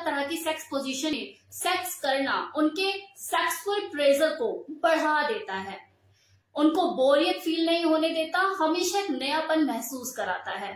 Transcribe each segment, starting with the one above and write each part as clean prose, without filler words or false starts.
तरह की sex position में सेक्स करना उनके सेक्सुअल प्रेशर को बढ़ा देता है, उनको बोरियत फील नहीं होने देता, हमेशा एक नयापन महसूस कराता है।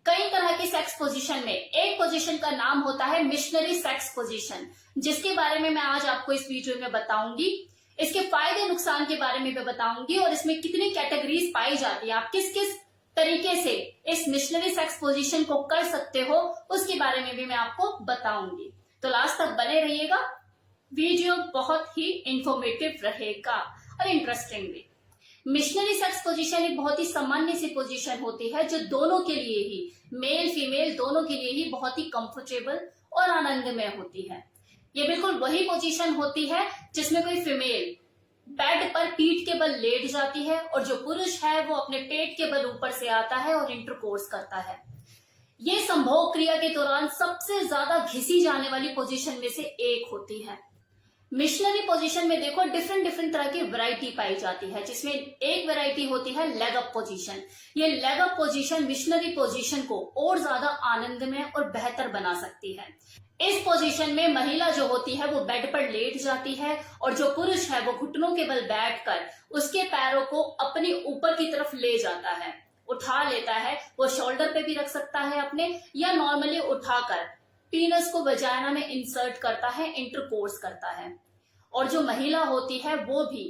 कई तरह की सेक्स पोजीशन में एक पोजीशन का नाम होता है मिशनरी सेक्स पोजीशन, जिसके बारे में मैं आज आपको इस वीडियो में बताऊंगी। इसके फायदे नुकसान के बारे में भी बताऊंगी और इसमें कितनी कैटेगरीज पाई जाती है, आप किस किस तरीके से इस मिशनरी सेक्स पोजीशन को कर सकते हो उसके बारे में भी मैं आपको बताऊंगी। तो लास्ट तक बने रहिएगा, वीडियो बहुत ही इंफॉर्मेटिव रहेगा और इंटरेस्टिंग भी। मिशनरी सेक्स पोजीशन एक बहुत ही सामान्य सी पोजीशन होती है जो दोनों के लिए ही, मेल फीमेल दोनों के लिए ही बहुत ही कंफर्टेबल और आनंदमय होती है। ये बिल्कुल वही पोजीशन होती है जिसमें कोई फीमेल बेड पर पीठ के बल लेट जाती है और जो पुरुष है वो अपने पेट के बल ऊपर से आता है और इंटरकोर्स करता है। ये संभोग क्रिया के दौरान सबसे ज्यादा घिसी जाने वाली पोजीशन में से एक होती है। मिशनरी पोजीशन में देखो डिफरेंट तरह की वैरायटी पाई जाती है, जिसमें एक वैरायटी होती है लेग अप पोजीशन। ये leg up position missionary position को और ज्यादा आनंदमय और बेहतर बना सकती है। इस पोजीशन में महिला जो होती है वो बेड पर लेट जाती है और जो पुरुष है वो घुटनों के बल बैठकर उसके पैरों को अपने ऊपर की तरफ ले जाता है, उठा लेता है। वो शोल्डर पे भी रख सकता है अपने, या नॉर्मली उठाकर पीनस को वजाइना में इंसर्ट करता है, इंटरकोर्स करता है। और जो महिला होती है वो भी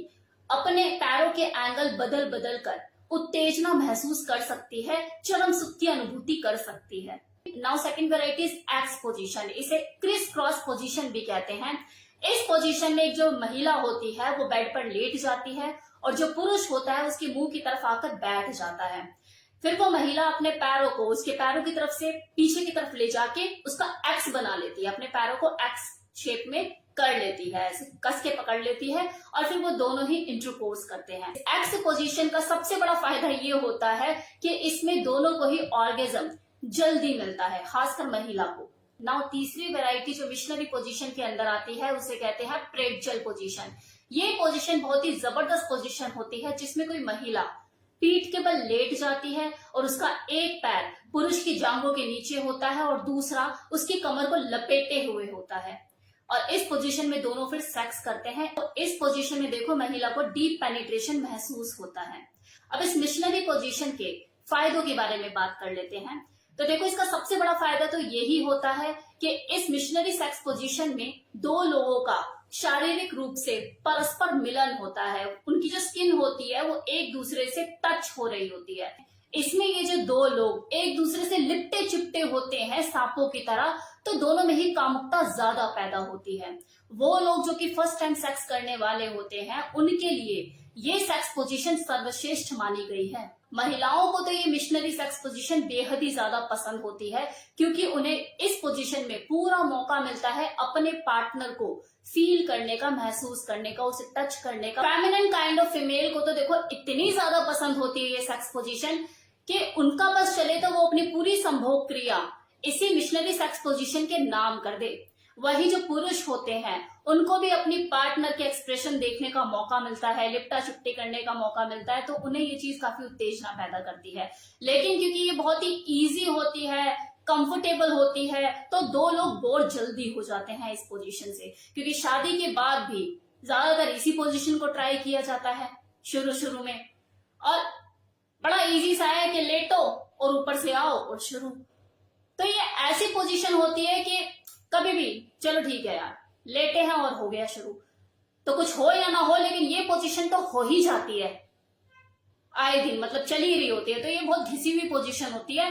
अपने पैरों के एंगल बदल बदल कर उत्तेजना महसूस कर सकती है, चरम सुख की अनुभूति कर सकती है। Now second variety is x position, इसे क्रिस क्रॉस पोजीशन भी कहते हैं। इस पोजीशन में जो महिला होती है वो बेड पर लेट जाती है और जो पुरुष होता है उसके मुंह की तरफ आकर बैठ जाता है। फिर वो महिला अपने पैरों को उसके पैरों की तरफ से पीछे की तरफ ले जाके उसका एक्स बना लेती है, अपने पैरों को एक्स शेप में कर लेती है, ऐसे कस के पकड़ लेती है और फिर वो दोनों ही इंटरकोर्स करते हैं। एक्स पोजीशन का सबसे बड़ा फायदा ये होता है कि इसमें दोनों को ही ऑर्गेजम जल्दी मिलता है, खासकर महिला को। नाउ तीसरी वैरायटी जो मिशनरी पोजीशन के अंदर आती है उसे कहते हैं प्रेटजल पोजीशन। ये पोजीशन बहुत ही जबरदस्त पोजीशन होती है जिसमें कोई महिला पीठ के बल लेट जाती है और उसका एक पैर पुरुष की जांघों के नीचे होता है और दूसरा उसकी कमर को लपेटे हुए होता है और इस पोजीशन में दोनों फिर सेक्स करते हैं। तो इस पोजीशन में देखो महिला को डीप पेनिट्रेशन महसूस होता है। अब इस मिशनरी पोजीशन के फायदों के बारे में बात कर लेते हैं। तो देखो इसका सबसे बड़ा फायदा तो यही होता है कि इस मिशनरी सेक्स पोजीशन में दो लोगों का शारीरिक रूप से परस्पर मिलन होता है, उनकी जो स्किन होती है वो एक दूसरे से टच हो रही होती है। इसमें ये जो दो लोग एक दूसरे से लिपटे चिपटे होते हैं सांपों की तरह, तो दोनों में ही कामुकता ज्यादा पैदा होती है। वो लोग जो कि फर्स्ट टाइम सेक्स करने वाले होते हैं उनके लिए ये सेक्स पोजीशन सर्वश्रेष्ठ मानी गई है। महिलाओं को तो ये मिशनरी सेक्स पोजीशन बेहद ही ज्यादा पसंद होती है क्योंकि उन्हें इस पोजीशन में पूरा मौका मिलता है अपने पार्टनर को फील करने का, महसूस करने का, उसे टच करने का। फेमिनिन काइंड ऑफ फीमेल को तो देखो इतनी ज्यादा पसंद होती है ये सेक्स पोजीशन कि उनका बस चले तो वो अपनी पूरी संभोग क्रिया इसी मिशनरी सेक्स पोजीशन के नाम कर दे। वही जो पुरुष होते हैं उनको भी अपनी पार्टनर के एक्सप्रेशन देखने का मौका मिलता है, लिपटा चुपटी करने का मौका मिलता है, तो उन्हें ये चीज काफी उत्तेजना पैदा करती है। लेकिन क्योंकि ये बहुत ही इजी होती है, कंफर्टेबल होती है, तो दो लोग बोर जल्दी हो जाते हैं इस पोजीशन से, क्योंकि शादी के बाद भी ज्यादातर इसी पोजीशन को ट्राई किया जाता है शुरू में। और बड़ा इजी सा है कि लेटो और ऊपर से आओ और शुरू। तो ये ऐसी पोजीशन होती है कि कभी भी चलो ठीक है यार लेटे हैं और हो गया शुरू, तो कुछ हो या ना हो लेकिन ये पोजीशन तो हो ही जाती है आए दिन, मतलब चली ही रही होती है। तो ये बहुत घिसी हुई पोजीशन होती है,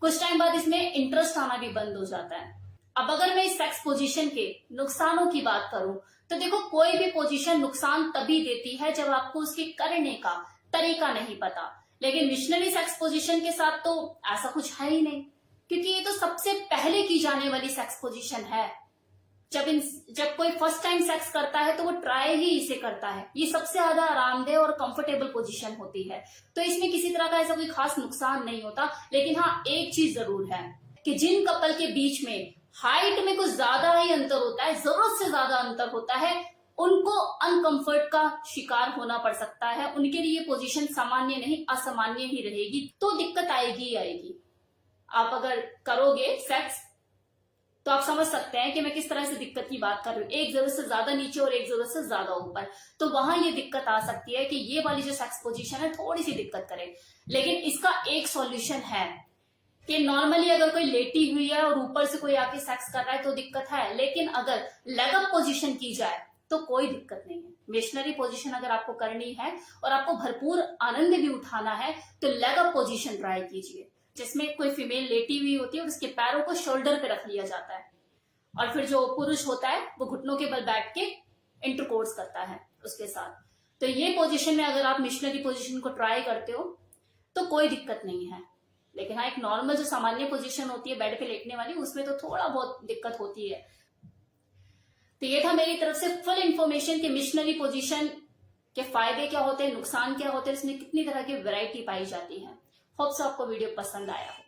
कुछ टाइम बाद इसमें इंटरेस्ट आना भी बंद हो जाता है। अब अगर मैं इस सेक्स पोजीशन के नुकसानों की बात करूं तो देखो कोई भी पोजीशन नुकसान तभी देती है जब आपको उसके करने का तरीका नहीं पता, लेकिन मिशनरी सेक्स पोजीशन के साथ तो ऐसा कुछ है ही नहीं, क्योंकि ये तो सबसे पहले की जाने वाली सेक्स पोजीशन है। जब कोई फर्स्ट टाइम सेक्स करता है तो वो ट्राई ही इसे करता है। ये सबसे ज्यादा आरामदेह और कंफर्टेबल पोजीशन होती है, तो इसमें किसी तरह का ऐसा कोई खास नुकसान नहीं होता। लेकिन हाँ एक चीज जरूर है कि जिन कपल के बीच में हाइट में कुछ ज्यादा ही अंतर होता है, जरूरत से ज्यादा अंतर होता है, उनको अनकंफर्ट का शिकार होना पड़ सकता है। उनके लिए पोजीशन सामान्य नहीं असामान्य ही रहेगी, तो दिक्कत आएगी ही आएगी। आप अगर करोगे सेक्स तो आप समझ सकते हैं कि मैं किस तरह से दिक्कत की बात कर रही हूँ। एक जरूरत से ज्यादा नीचे और एक जरूरत से ज्यादा ऊपर, तो वहां ये दिक्कत आ सकती है कि ये वाली जो सेक्स पोजीशन है थोड़ी सी दिक्कत करे। लेकिन इसका एक सॉल्यूशन है कि नॉर्मली अगर कोई लेटी हुई है और ऊपर से कोई आके सेक्स कर रहा है तो दिक्कत है, लेकिन अगर लेग अप पोजीशन की जाए तो कोई दिक्कत नहीं है। मिशनरी पोजीशन अगर आपको करनी है और आपको भरपूर आनंद भी उठाना है तो लेग अप पोजीशन ट्राई कीजिए, जिसमें कोई फीमेल लेटी हुई होती है और उसके पैरों को शोल्डर पे रख लिया जाता है और फिर जो पुरुष होता है वो घुटनों के बल बैठ के इंटरकोर्स करता है उसके साथ। तो ये पोजीशन में अगर आप मिशनरी पोजीशन को ट्राई करते हो तो कोई दिक्कत नहीं है। लेकिन हाँ, एक नॉर्मल जो सामान्य पोजीशन होती है बेड पे लेटने वाली, उसमें तो थोड़ा बहुत दिक्कत होती है। तो ये था मेरी तरफ से फुल इंफॉर्मेशन कि मिशनरी पोजीशन के फायदे क्या होते हैं, नुकसान क्या होते हैं, इसमें कितनी तरह की वैरायटी पाई जाती है। होप्स आपको वीडियो पसंद आया हो।